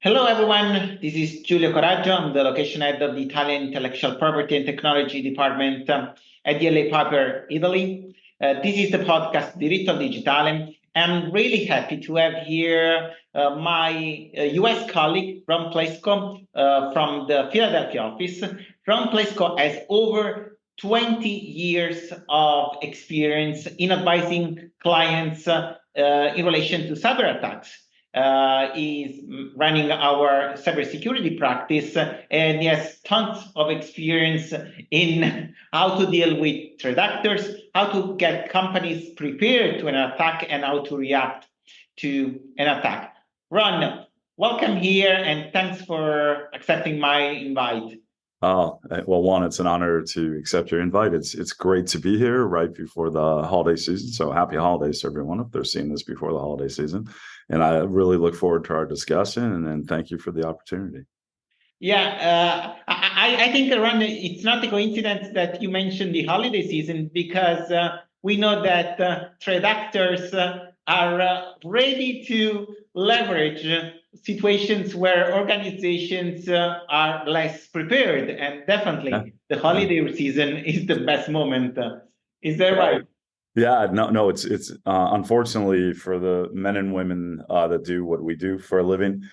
Hello, everyone. This is Giulio Coraggio. I'm the location head of the Italian Intellectual Property and Technology Department at the LA Piper, Italy. This is the podcast Diritto Digitale. I'm really happy to have here my US colleague, Ron Plesco, from the Philadelphia office. Ron Plesco has over 20 years of experience in advising clients in relation to cyber attacks. Is running our cybersecurity practice, and he has tons of experience in how to deal with threat actors, how to get companies prepared to an attack, and how to react to an attack. Ron, welcome here, and thanks for accepting my invite. Oh, well, one, it's an honor to accept your invite. It's great to be here right before the holiday season. So happy holidays to everyone if they're seeing this before the holiday season. And I really look forward to our discussion, and thank you for the opportunity. Yeah, I think, Ron, it's not a coincidence that you mentioned the holiday season, because we know that threat actors are ready to leverage situations where organizations are less prepared, and definitely the holiday season is the best moment. Is that right? Yeah, no, it's unfortunately for the men and women that do what we do for a living.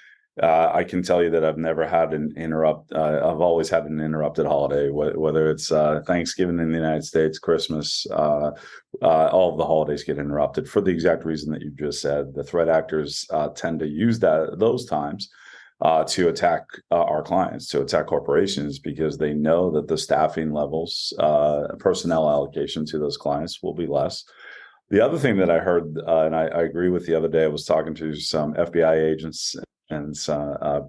I can tell you that I've never had I've always had an interrupted holiday, whether it's Thanksgiving in the United States, Christmas, all of the holidays get interrupted for the exact reason that you just said. The threat actors tend to use those times to attack our clients, to attack corporations, because they know that the staffing levels, personnel allocation to those clients will be less. The other thing that I heard, and I agree with the other day, I was talking to some FBI agents and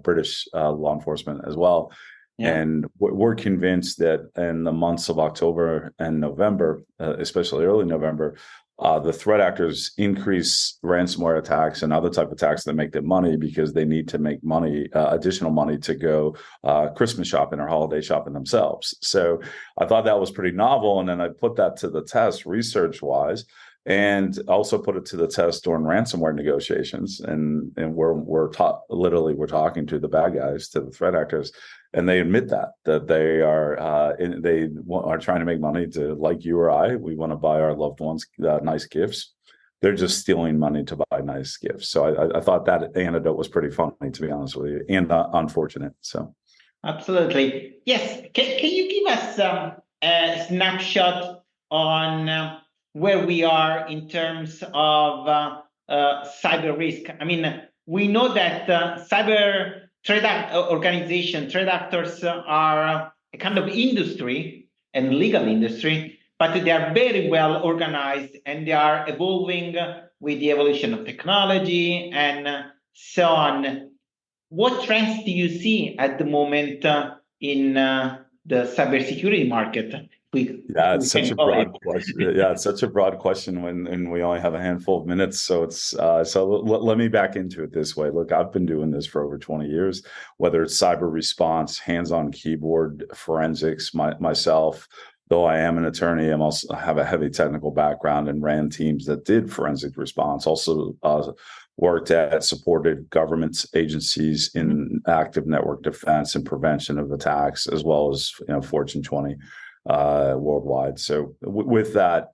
British law enforcement as well. Yeah. And we're convinced that in the months of October and November, especially early November, the threat actors increase ransomware attacks and other type of attacks that make them money, because they need to make money, additional money, to go Christmas shopping or holiday shopping themselves. So I thought that was pretty novel. And then I put that to the test research-wise, and also put it to the test during ransomware negotiations. And we're talking to the bad guys, to the threat actors, and they admit that they are trying to make money to, like you or I, we want to buy our loved ones nice gifts. They're just stealing money to buy nice gifts. So I thought that anecdote was pretty funny, to be honest with you, and unfortunate. So absolutely, yes. Can you give us a snapshot on where we are in terms of cyber risk? I mean, we know that cyber threat actors are a kind of industry, and legal industry, but they are very well organized, and they are evolving with the evolution of technology and so on. What trends do you see at the moment in the cybersecurity market? It's such a broad question. Yeah, it's such a broad question when we only have a handful of minutes. So let me back into it this way. Look, I've been doing this for over 20 years, whether it's cyber response, hands-on keyboard forensics, myself. Though I am an attorney, I have a heavy technical background and ran teams that did forensic response. Also supported government agencies in active network defense and prevention of attacks, as well as Fortune 20 worldwide. So with that,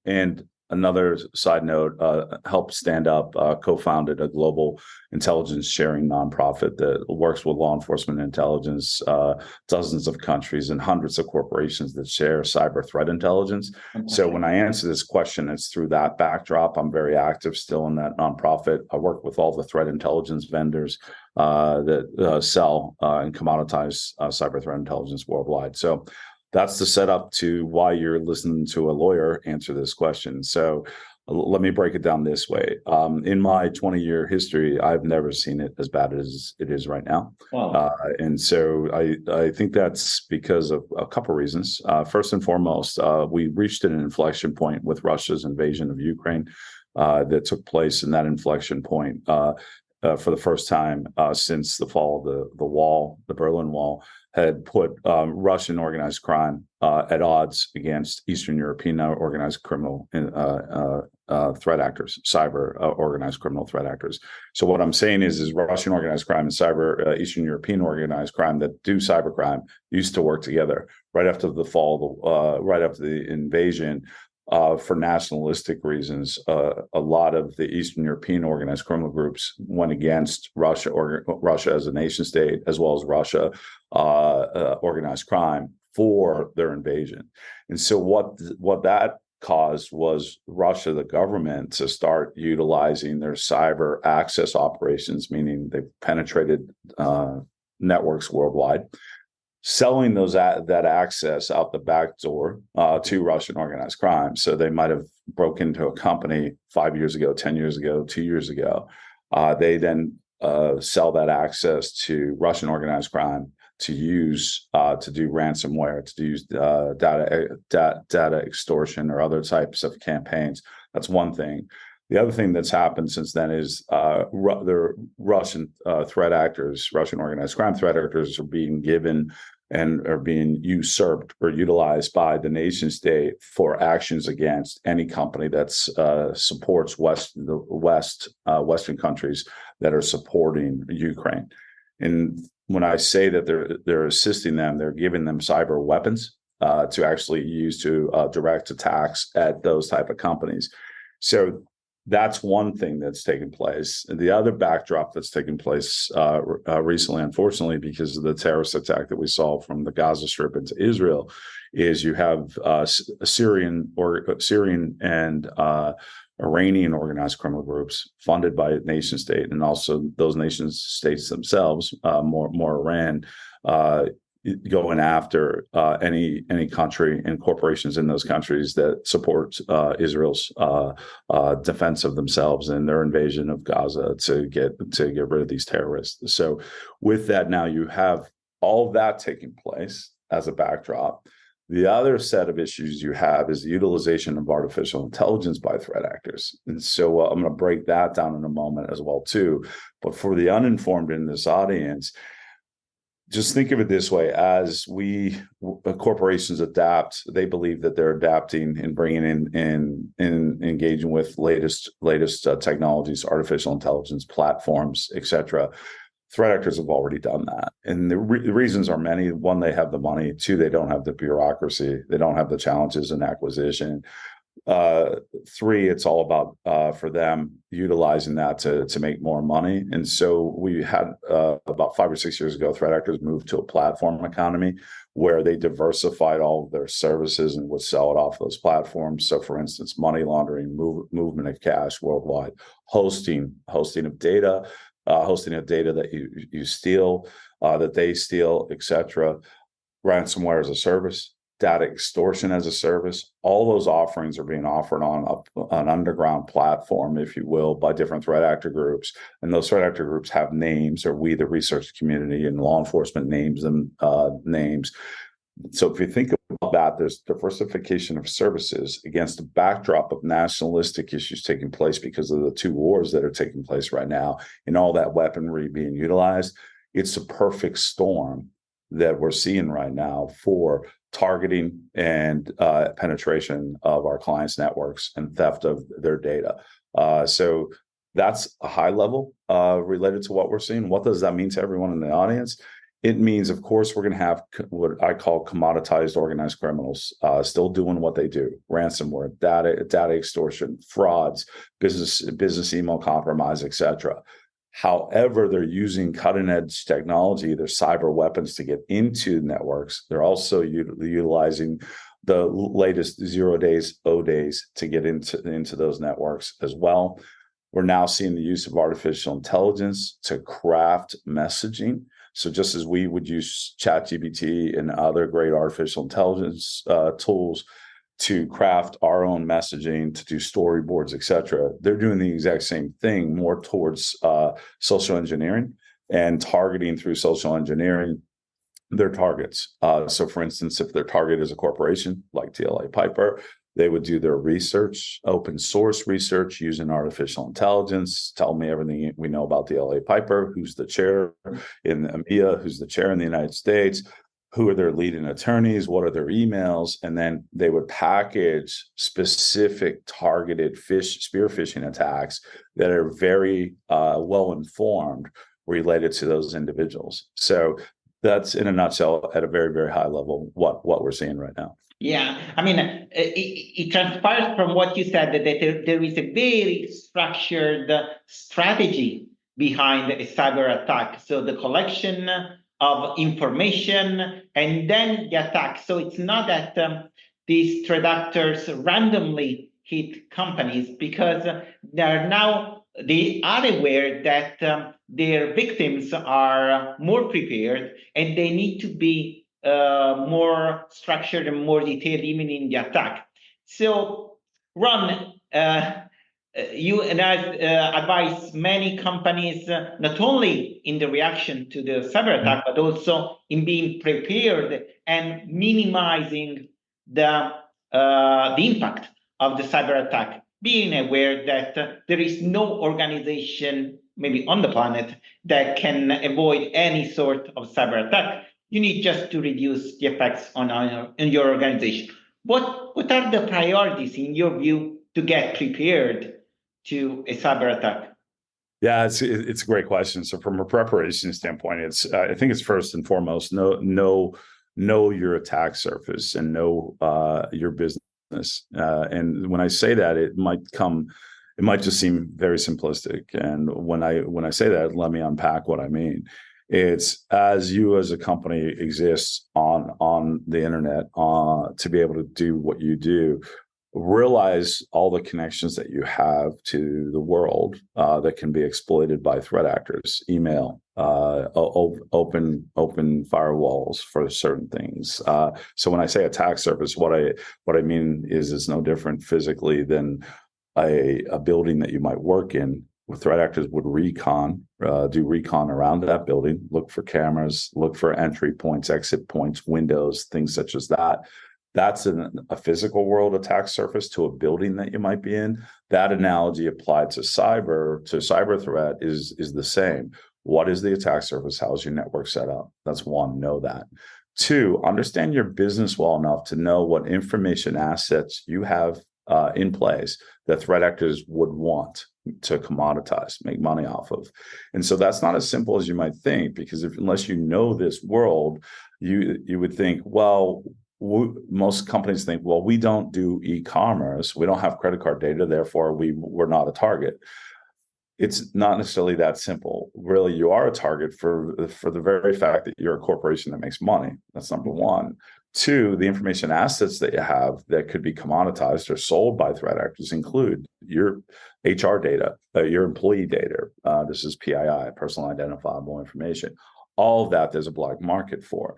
and another side note, helped stand up, co-founded a global intelligence sharing nonprofit that works with law enforcement intelligence, dozens of countries and hundreds of corporations that share cyber threat intelligence. Okay. So when I answer this question, it's through that backdrop. I'm very active still in that nonprofit. I work with all the threat intelligence vendors that sell and commoditize cyber threat intelligence worldwide. So that's the setup to why you're listening to a lawyer answer this question. So let me break it down this way. In my 20-year history, I've never seen it as bad as it is right now. Wow. And so I think that's because of a couple of reasons. First and foremost, we reached an inflection point with Russia's invasion of Ukraine that took place, in that inflection point. for the first time since the fall of the wall, the Berlin Wall, had put Russian organized crime at odds against Eastern European organized criminal threat actors, cyber organized criminal threat actors. So what I'm saying is Russian organized crime and cyber Eastern European organized crime that do cybercrime used to work together. Right after the fall, right after the invasion, for nationalistic reasons, a lot of the Eastern European organized criminal groups went against Russia, or Russia as a nation state, as well as Russia organized crime for their invasion. And so what that caused was Russia, the government, to start utilizing their cyber access operations, meaning they penetrated networks worldwide, selling that access out the back door to Russian organized crime. So they might have broken into a company 5 years ago, 10 years ago, 2 years ago. They then sell that access to Russian organized crime to use to do ransomware, to use data extortion or other types of campaigns. That's one thing. The other thing that's happened since then is the Russian threat actors, Russian organized crime threat actors, are being given and are being usurped or utilized by the nation state for actions against any company that supports Western countries that are supporting Ukraine. And when I say that they're assisting them, they're giving them cyber weapons to actually use to direct attacks at those type of companies. So that's one thing that's taken place. And the other backdrop that's taken place recently, unfortunately, because of the terrorist attack that we saw from the Gaza Strip into Israel, is you have Syrian and Iranian organized criminal groups funded by a nation state, and also those nation states themselves, more Iran, going after any country and corporations in those countries that support Israel's defense of themselves and their invasion of Gaza to get rid of these terrorists. So with that, now you have all of that taking place as a backdrop. The other set of issues you have is the utilization of artificial intelligence by threat actors. And so I'm going to break that down in a moment as well, too. But for the uninformed in this audience, just think of it this way: as corporations adapt, they believe that they're adapting and bringing in engaging with latest technologies, artificial intelligence platforms, etc. Threat actors have already done that. And the reasons are many. One, they have the money. Two, they don't have the bureaucracy. They don't have the challenges in acquisition. Three, it's all about for them utilizing that to make more money. And so we had about 5 or 6 years ago, threat actors moved to a platform economy where they diversified all of their services and would sell it off those platforms. So, for instance, money laundering, movement of cash worldwide, hosting of data. Hosting of data that you steal, that they steal, etc. Ransomware as a service, data extortion as a service. All those offerings are being offered on an underground platform, if you will, by different threat actor groups. And those threat actor groups have names, or we, the research community and law enforcement, names them names. So if you think about that, there's diversification of services against a backdrop of nationalistic issues taking place because of the two wars that are taking place right now and all that weaponry being utilized. It's a perfect storm that we're seeing right now for targeting and penetration of our clients' networks and theft of their data. So that's a high level related to what we're seeing. What does that mean to everyone in the audience? It means, of course, we're going to have what I call commoditized organized criminals still doing what they do: ransomware, data extortion, frauds, business email compromise, etc. However, they're using cutting-edge technology, their cyber weapons, to get into networks. They're also utilizing the latest 0 days, O days to get into those networks as well. We're now seeing the use of artificial intelligence to craft messaging. So just as we would use ChatGPT and other great artificial intelligence tools to craft our own messaging, to do storyboards, etc., they're doing the exact same thing, more towards social engineering and targeting through social engineering their targets. So, for instance, if their target is a corporation like TLA Piper, They would do their research, open source research using artificial intelligence, tell me everything we know about the LA Piper, who's the chair in EMEA, who's the chair in the United States, who are their leading attorneys, what are their emails, and then they would package specific targeted spear phishing attacks that are very well informed related to those individuals. So that's, in a nutshell, at a very, very high level, what we're seeing right now. Yeah, I mean, it transpires from what you said that there is a very structured strategy behind a cyber attack. So the collection of information and then the attack. So it's not that these threat actors randomly hit companies, because they are aware that their victims are more prepared, and they need to be more structured and more detailed even in the attack. So, Ron, you and I advise many companies not only in the reaction to the cyber attack, but also in being prepared and minimizing the impact of the cyber attack, being aware that there is no organization maybe on the planet that can avoid any sort of cyber attack. You need just to reduce the effects on your organization. What are the priorities in your view to get prepared to a cyber attack? Yeah, it's a great question. So from a preparation standpoint, it's I think it's first and foremost know your attack surface and know your business. And when I say that, it might just seem very simplistic. And when I say that, let me unpack what I mean. It's as you as a company exists on the internet to be able to do what you do, realize all the connections that you have to the world that can be exploited by threat actors, email, open firewalls for certain things. So when I say attack surface, what I mean is it's no different physically than a building that you might work in. Threat actors would do recon around that building, look for cameras, look for entry points, exit points, windows, things such as that. That's a physical world attack surface to a building that you might be in. That analogy applied to cyber threat is the same. What is the attack surface? How is your network set up? That's one, know that. Two, understand your business well enough to know what information assets you have in place that threat actors would want to commoditize, make money off of. And so that's not as simple as you might think, because unless you know this world, you would think, well, most companies think, well, we don't do e-commerce, we don't have credit card data, therefore we're not a target. It's not necessarily that simple. Really, you are a target for the very fact that you're a corporation that makes money. That's number one. Two, the information assets that you have that could be commoditized or sold by threat actors include your HR data, your employee data. This is PII, personal identifiable information. All of that there's a black market for.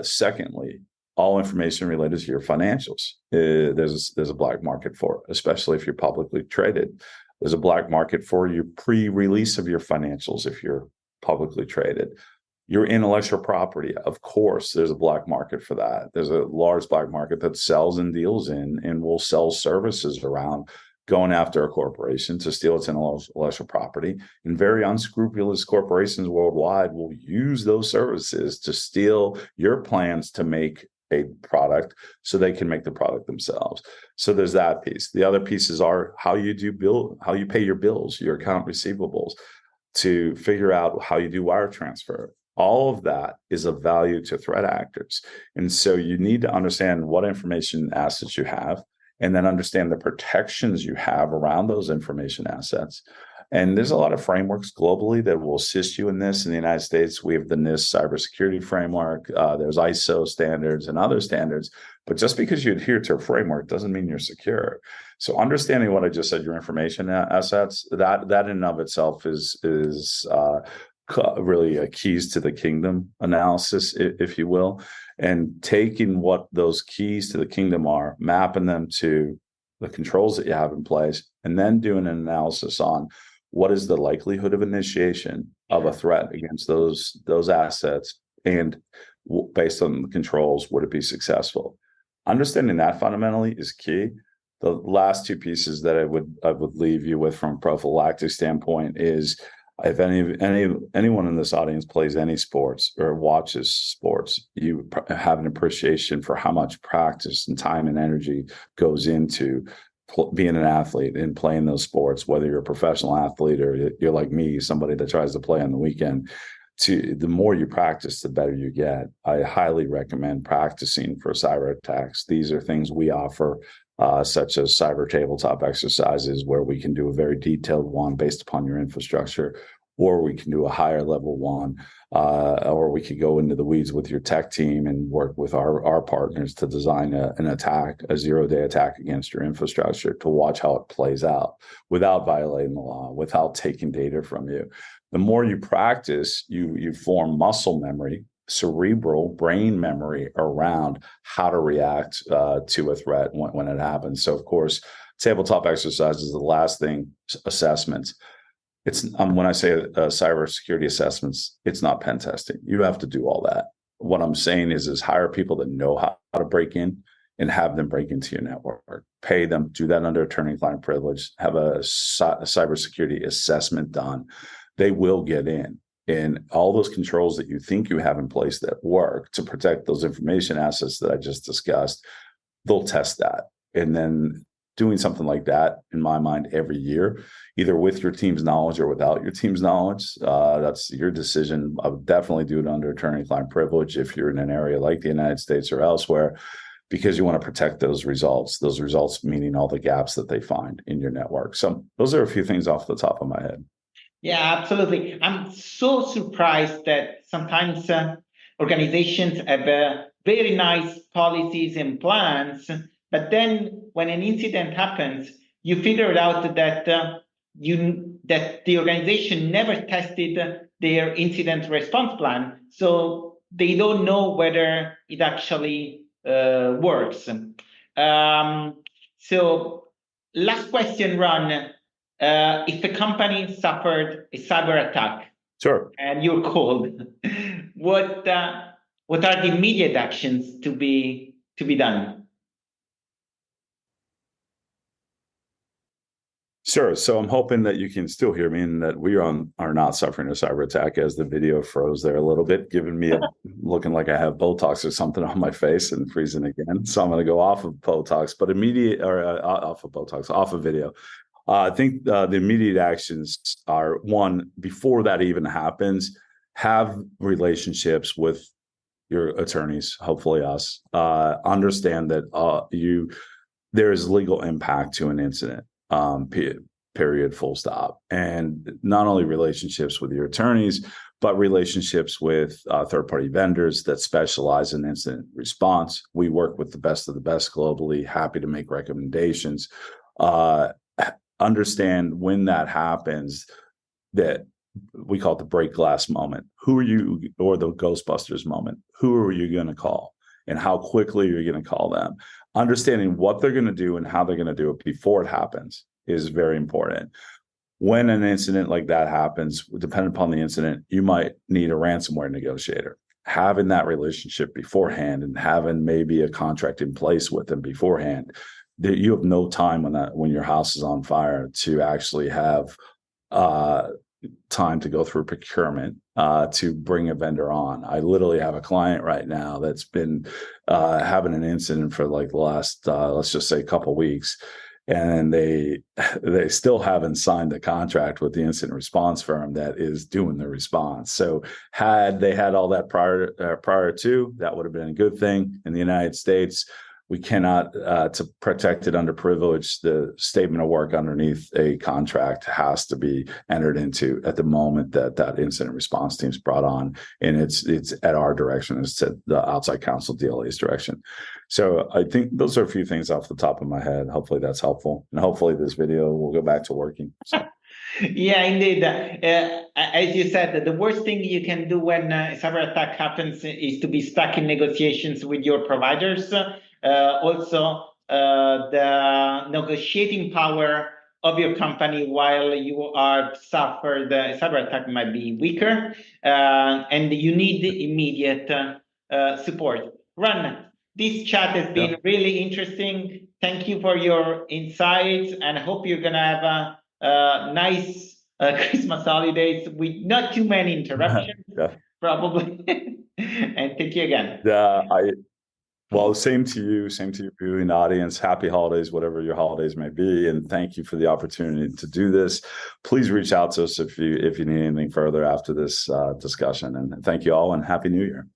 Secondly, all information related to your financials, there's a black market for, especially if you're publicly traded. There's a black market for your pre-release of your financials if you're publicly traded. Your intellectual property, of course, there's a black market for that. There's a large black market that sells and deals in and will sell services around going after a corporation to steal its intellectual property. And very unscrupulous corporations worldwide will use those services to steal your plans to make a product so they can make the product themselves. So there's that piece. The other pieces are how you pay your bills, your account receivables, to figure out how you do wire transfer. All of that is of value to threat actors. And so you need to understand what information assets you have, and then understand the protections you have around those information assets. And there's a lot of frameworks globally that will assist you in this. In the United States, we have the NIST cybersecurity framework. There's ISO standards and other standards. But just because you adhere to a framework doesn't mean you're secure. So understanding what I just said, your information assets, that in and of itself is really a keys to the kingdom analysis, if you will, and taking what those keys to the kingdom are, mapping them to the controls that you have in place, and then doing an analysis on what is the likelihood of initiation of a threat against those assets, and based on the controls, would it be successful? Understanding that fundamentally is key. The last two pieces that I would leave you with from a prophylactic standpoint is, if anyone in this audience plays any sports or watches sports, you have an appreciation for how much practice and time and energy goes into being an athlete and playing those sports, whether you're a professional athlete or you're like me, somebody that tries to play on the weekend. The more you practice, the better you get. I highly recommend practicing for cyber attacks. These are things we offer, such as cyber tabletop exercises, where we can do a very detailed one based upon your infrastructure, or we can do a higher level one, or we could go into the weeds with your tech team and work with our partners to design an attack, a zero-day attack against your infrastructure, to watch how it plays out without violating the law, without taking data from you. The more you practice, you form muscle memory, cerebral brain memory around how to react to a threat when it happens. So, of course, tabletop exercises is the last thing. Assessments. It's when I say cybersecurity assessments, it's not pen testing. You have to do all that. What I'm saying is hire people that know how to break in and have them break into your network. Pay them, do that under attorney-client privilege, have a cybersecurity assessment done. They will get in. And all those controls that you think you have in place that work to protect those information assets that I just discussed, they'll test that. And then doing something like that, in my mind, every year, either with your team's knowledge or without your team's knowledge, that's your decision. I would definitely do it under attorney-client privilege if you're in an area like the United States or elsewhere, because you want to protect those results meaning all the gaps that they find in your network. So those are a few things off the top of my head. Yeah, absolutely. I'm so surprised that sometimes organizations have very nice policies and plans, but then when an incident happens, you figure out that that the organization never tested their incident response plan, so they don't know whether it actually works. So, last question, Ron. If a company suffered a cyber attack, sure, and you're called, what are the immediate actions to be done? Sure. So I'm hoping that you can still hear me and that we are not suffering a cyber attack, as the video froze there a little bit, giving me looking like I have Botox or something on my face and freezing again. So I'm going to go off of Botox, but off of video. I think the immediate actions are, one, before that even happens, have relationships with your attorneys, hopefully us, understand that there is legal impact to an incident, period, full stop. And not only relationships with your attorneys, but relationships with third-party vendors that specialize in incident response. We work with the best of the best globally, happy to make recommendations. Understand when that happens, that we call it the break glass moment. Who are you, or the Ghostbusters moment? Who are you going to call, and how quickly are you going to call them? Understanding what they're going to do and how they're going to do it before it happens is very important. When an incident like that happens, depending upon the incident, you might need a ransomware negotiator. Having that relationship beforehand and having maybe a contract in place with them beforehand, that you have no time when your house is on fire to actually have time to go through procurement to bring a vendor on. I literally have a client right now that's been having an incident for like the last let's just say a couple of weeks, and they still haven't signed the contract with the incident response firm that is doing the response. So had they had all that prior to, that would have been a good thing. In the United States, we cannot, to protect it under privilege, the statement of work underneath a contract has to be entered into at the moment that incident response team's brought on. And it's at our direction, it's at the outside counsel DLA's direction. So I think those are a few things off the top of my head. Hopefully that's helpful. And hopefully this video will go back to working. So. Yeah, indeed. As you said, the worst thing you can do when a cyber attack happens is to be stuck in negotiations with your providers. Also, the negotiating power of your company while you are suffered a cyber attack might be weaker, and you need immediate support. Ron, This chat has been really interesting. Thank you for your insights, and I hope you're going to have a nice Christmas holidays with not too many interruptions, probably. And thank you again. Well, same to you viewing audience. Happy holidays, whatever your holidays may be, and thank you for the opportunity to do this. Please reach out to us if you need anything further after this discussion. And thank you all, and Happy New Year.